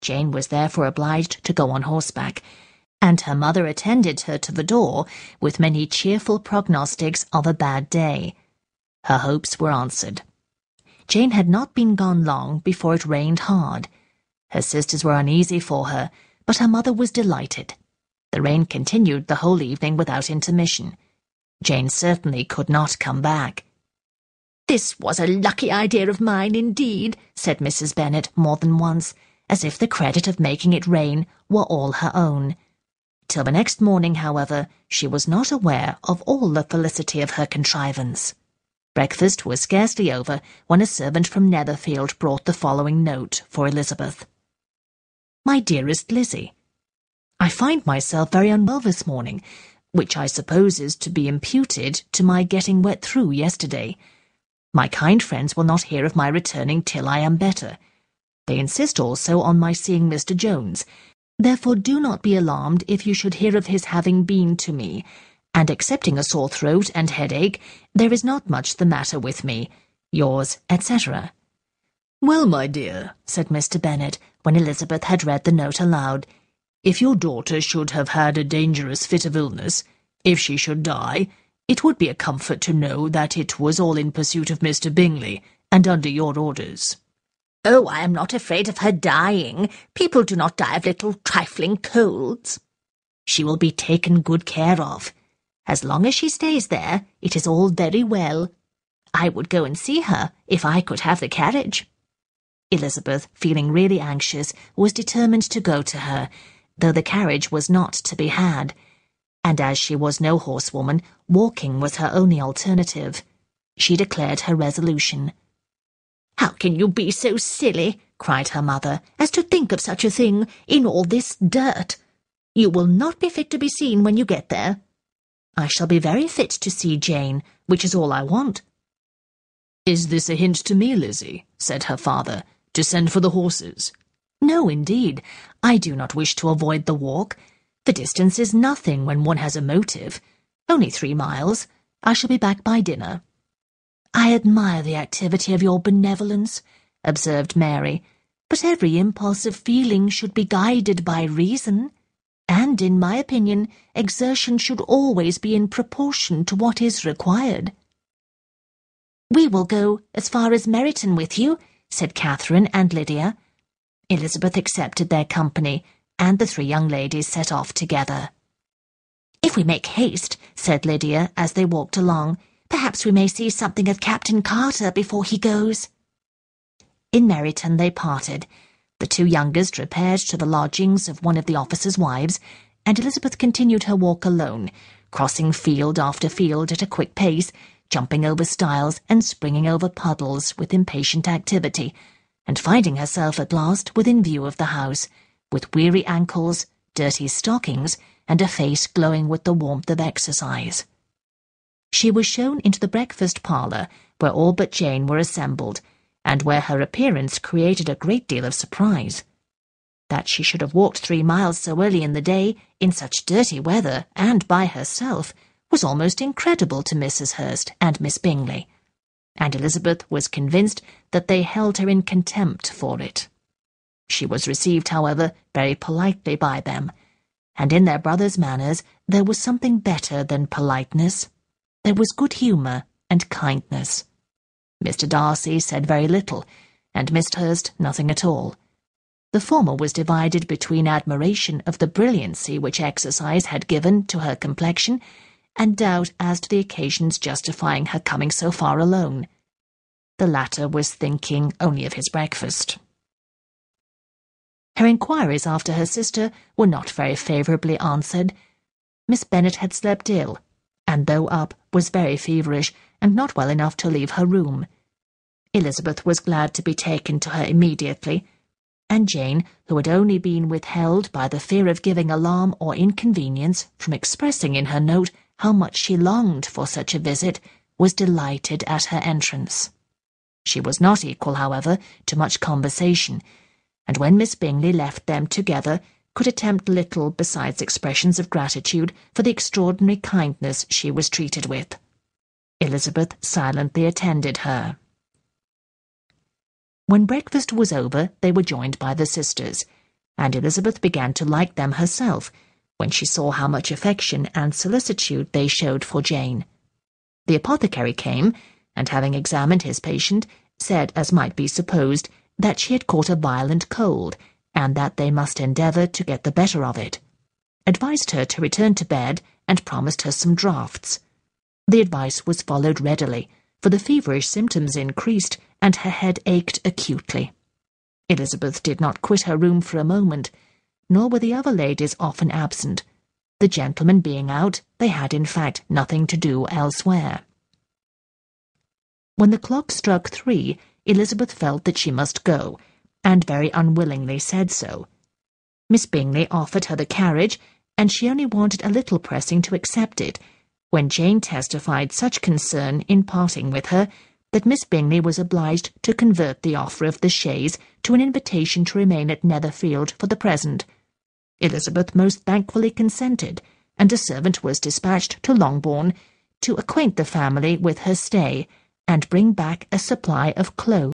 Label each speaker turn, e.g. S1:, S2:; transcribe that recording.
S1: Jane was therefore obliged to go on horseback, and her mother attended her to the door with many cheerful prognostics of a bad day. Her hopes were answered. Jane had not been gone long before it rained hard. Her sisters were uneasy for her, but her mother was delighted. The rain continued the whole evening without intermission. Jane certainly could not come back. "This was a lucky idea of mine, indeed," said Mrs. Bennet more than once, as if the credit of making it rain were all her own. Till the next morning, however, she was not aware of all the felicity of her contrivance. Breakfast was scarcely over when a servant from Netherfield brought the following note for Elizabeth. "My dearest Lizzie, I find myself very unwell this morning, which I suppose is to be imputed to my getting wet through yesterday. My kind friends will not hear of my returning till I am better. They insist also on my seeing Mr. Jones. Therefore do not be alarmed if you should hear of his having been to me, and excepting a sore throat and headache, there is not much the matter with me. Yours, etc." "Well, my dear," said Mr. Bennet, when Elizabeth had read the note aloud, "if your daughter should have had a dangerous fit of illness, if she should die, it would be a comfort to know that it was all in pursuit of Mr. Bingley, and under your orders." "Oh, I am not afraid of her dying. People do not die of little trifling colds." "She will be taken good care of. As long as she stays there, it is all very well. I would go and see her if I could have the carriage." Elizabeth, feeling really anxious, was determined to go to her, though the carriage was not to be had, and as she was no horsewoman, walking was her only alternative. She declared her resolution. "How can you be so silly," cried her mother, "as to think of such a thing in all this dirt? You will not be fit to be seen when you get there." "I shall be very fit to see Jane, which is all I want." "Is this a hint to me, Lizzie," said her father, "to send for the horses?" "No, indeed. I do not wish to avoid the walk. The distance is nothing when one has a motive. Only 3 miles. I shall be back by dinner." "I admire the activity of your benevolence," observed Mary, "but every impulse of feeling should be guided by reason, and, in my opinion, exertion should always be in proportion to what is required." "We will go as far as Meryton with you," said Catherine and Lydia. Elizabeth accepted their company, and the 3 young ladies set off together. "If we make haste," said Lydia, as they walked along, "perhaps we may see something of Captain Carter before he goes." In Meryton they parted. The 2 youngest repaired to the lodgings of one of the officers' wives, and Elizabeth continued her walk alone, crossing field after field at a quick pace, jumping over stiles and springing over puddles with impatient activity, and finding herself at last within view of the house, with weary ankles, dirty stockings, and a face glowing with the warmth of exercise. She was shown into the breakfast parlour, where all but Jane were assembled, and where her appearance created a great deal of surprise. That she should have walked 3 miles so early in the day, in such dirty weather, and by herself, was almost incredible to Mrs. Hurst and Miss Bingley, and Elizabeth was convinced that they held her in contempt for it. She was received, however, very politely by them, and in their brother's manners there was something better than politeness. There was good humour and kindness. Mr. Darcy said very little, and Miss Hurst nothing at all. The former was divided between admiration of the brilliancy which exercise had given to her complexion, and doubt as to the occasions justifying her coming so far alone. The latter was thinking only of his breakfast. Her inquiries after her sister were not very favourably answered. Miss Bennet had slept ill, and though up, was very feverish, and not well enough to leave her room. Elizabeth was glad to be taken to her immediately, and Jane, who had only been withheld by the fear of giving alarm or inconvenience from expressing in her note how much she longed for such a visit, was delighted at her entrance. She was not equal, however, to much conversation, and when Miss Bingley left them together, could attempt little besides expressions of gratitude for the extraordinary kindness she was treated with. Elizabeth silently attended her. When breakfast was over, they were joined by the sisters. and Elizabeth began to like them herself when she saw how much affection and solicitude they showed for Jane. The apothecary came, and having examined his patient, said, as might be supposed, that she had caught a violent cold, and that they must endeavour to get the better of it, advised her to return to bed, and promised her some draughts. The advice was followed readily, for the feverish symptoms increased, and her head ached acutely. Elizabeth did not quit her room for a moment, nor were the other ladies often absent. The gentlemen being out, they had in fact nothing to do elsewhere. When the clock struck 3, Elizabeth felt that she must go, and very unwillingly said so. Miss Bingley offered her the carriage, and she only wanted a little pressing to accept it, when Jane testified such concern in parting with her that Miss Bingley was obliged to convert the offer of the chaise to an invitation to remain at Netherfield for the present. Elizabeth most thankfully consented, and a servant was dispatched to Longbourn to acquaint the family with her stay, and bring back a supply of clothes.